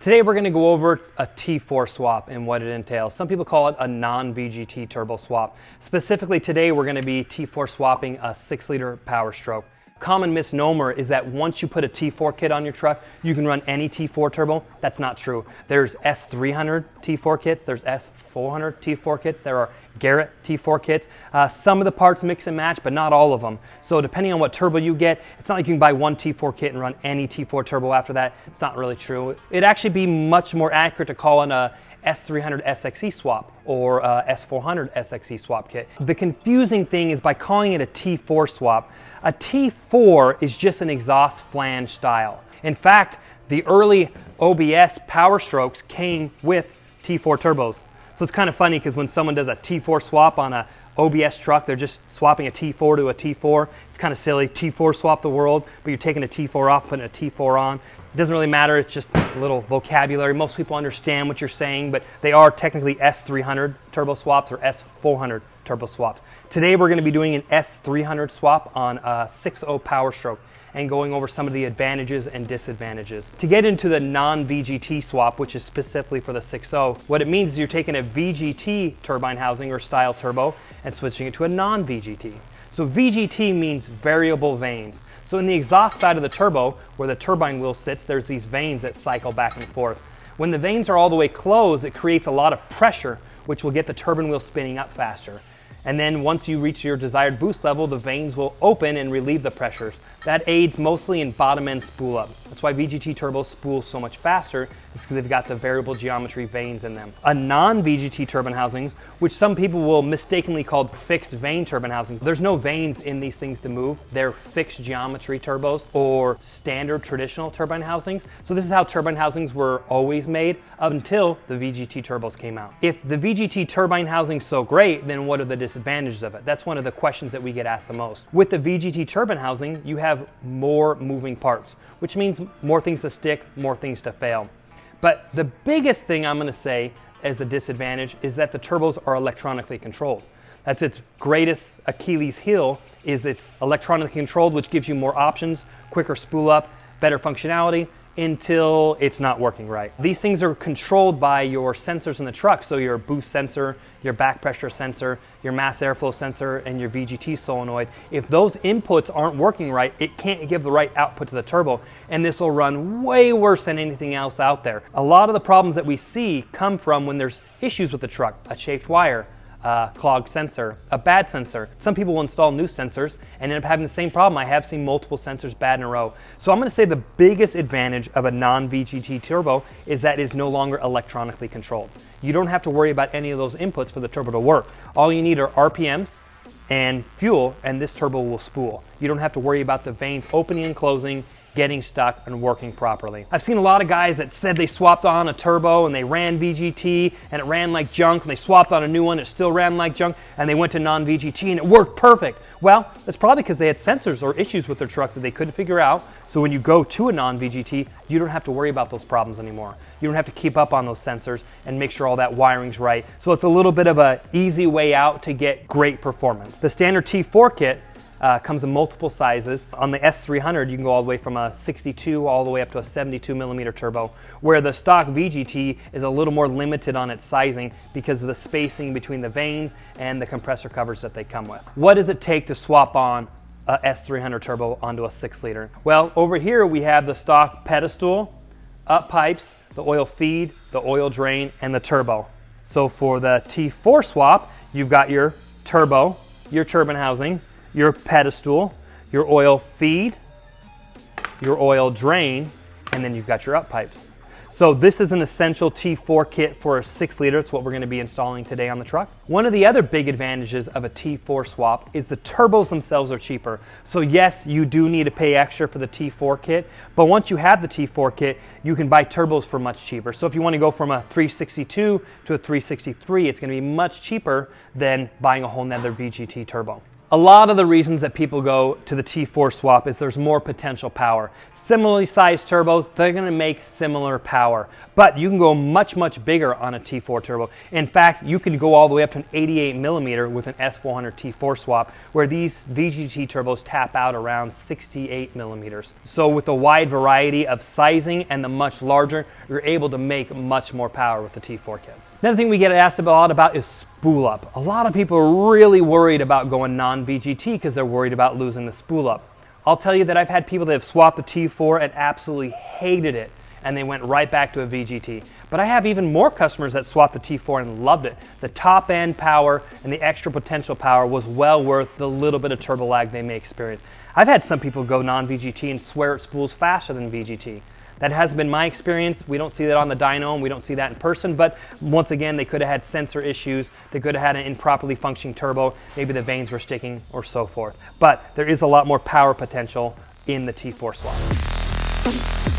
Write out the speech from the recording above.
Today we're going to go over a T4 swap and what it entails. Some people call it a non-VGT turbo swap. Specifically today we're going to be T4 swapping a 6-liter Powerstroke. Common misnomer is that once you put a T4 kit on your truck, you can run any T4 turbo. That's not true. There's S300 T4 kits, there's S400 T4 kits, there are Garrett T4 kits. Some of the parts mix and match, but not all of them. So depending on what turbo you get, it's not like you can buy one T4 kit and run any T4 turbo after that. It's not really true. It'd actually be much more accurate to call in a S300 SXE swap or S400 SXE swap kit. The confusing thing is by calling it a T4 swap, a T4 is just an exhaust flange style. In fact, the early OBS Powerstrokes came with T4 turbos. So it's kind of funny because when someone does a T4 swap on a OBS truck, they're just swapping a T4 to a T4. It's kind of silly. T4 swap the world, but you're taking a T4 off, putting a T4 on. It doesn't really matter. It's just a little vocabulary. Most people understand what you're saying, but they are technically S300 turbo swaps or S400 turbo swaps. Today we're going to be doing an S300 swap on a 6.0 Powerstroke and going over some of the advantages and disadvantages. To get into the non-VGT swap, which is specifically for the 6.0, what it means is you're taking a VGT turbine housing or style turbo and switching it to a non-VGT. So VGT means variable vanes. So in the exhaust side of the turbo, where the turbine wheel sits, there's these vanes that cycle back and forth. When the vanes are all the way closed, it creates a lot of pressure, which will get the turbine wheel spinning up faster. And then once you reach your desired boost level, the vanes will open and relieve the pressures. That aids mostly in bottom end spool up. That's why VGT turbos spool so much faster. It's because they've got the variable geometry vanes in them. A non-VGT turbine housings, which some people will mistakenly call fixed vane turbine housings. There's no vanes in these things to move. They're fixed geometry turbos or standard traditional turbine housings. So this is how turbine housings were always made up until the VGT turbos came out. If the VGT turbine housing is so great, then what are the disadvantages of it? That's one of the questions that we get asked the most. With the VGT turbine housing, you have more moving parts, which means more things to stick, more things to fail. But the biggest thing I'm going to say as a disadvantage is that the turbos are electronically controlled. That's its greatest Achilles heel, is it's electronically controlled, which gives you more options, quicker spool up, better functionality, until it's not working right. These things are controlled by your sensors in the truck, so your boost sensor, your back pressure sensor, your mass airflow sensor, and your VGT solenoid. If those inputs aren't working right, it can't give the right output to the turbo, and this will run way worse than anything else out there. A lot of the problems that we see come from when there's issues with the truck, a chafed wire, clogged sensor, a bad sensor. Some people will install new sensors and end up having the same problem. I have seen multiple sensors bad in a row. So I'm going to say the biggest advantage of a non-VGT turbo is that it is no longer electronically controlled. You don't have to worry about any of those inputs for the turbo to work. All you need are RPMs and fuel, and this turbo will spool. You don't have to worry about the vanes opening and closing, getting stuck, and working properly. I've seen a lot of guys that said they swapped on a turbo and they ran VGT and it ran like junk, and they swapped on a new one, it still ran like junk, and they went to non-VGT and it worked perfect. Well, that's probably because they had sensors or issues with their truck that they couldn't figure out. So when you go to a non-VGT, you don't have to worry about those problems anymore. You don't have to keep up on those sensors and make sure all that wiring's right. So it's a little bit of an easy way out to get great performance. The standard T4 kit comes in multiple sizes. On the S300, you can go all the way from a 62 all the way up to a 72 millimeter turbo, where the stock VGT is a little more limited on its sizing because of the spacing between the vanes and the compressor covers that they come with. What does it take to swap on a S300 turbo onto a 6-liter? Well, over here we have the stock pedestal, up pipes, the oil feed, the oil drain, and the turbo. So for the T4 swap, you've got your turbo, your turbine housing, your pedestal, your oil feed, your oil drain, and then you've got your up pipes. So this is an essential T4 kit for a 6-liter. It's what we're going to be installing today on the truck. One of the other big advantages of a T4 swap is the turbos themselves are cheaper. So yes, you do need to pay extra for the T4 kit, but once you have the T4 kit, you can buy turbos for much cheaper. So if you want to go from a 362 to a 363, it's going to be much cheaper than buying a whole nother VGT turbo. A lot of the reasons that people go to the T4 swap is there's more potential power. Similarly sized turbos, they're going to make similar power, but you can go much, much bigger on a T4 turbo. In fact, you can go all the way up to an 88 millimeter with an S400 T4 swap, where these VGT turbos tap out around 68 millimeters. So with a wide variety of sizing and the much larger, you're able to make much more power with the T4 kits. Another thing we get asked a lot about is spool up. A lot of people are really worried about going non-VGT because they're worried about losing the spool up. I'll tell you that I've had people that have swapped the T4 and absolutely hated it, and they went right back to a VGT. But I have even more customers that swapped the T4 and loved it. The top end power and the extra potential power was well worth the little bit of turbo lag they may experience. I've had some people go non-VGT and swear it spools faster than VGT. That has been my experience. We don't see that on the dyno, and we don't see that in person, but once again, they could have had sensor issues, they could have had an improperly functioning turbo, maybe the vanes were sticking, or so forth. But there is a lot more power potential in the T4 swap.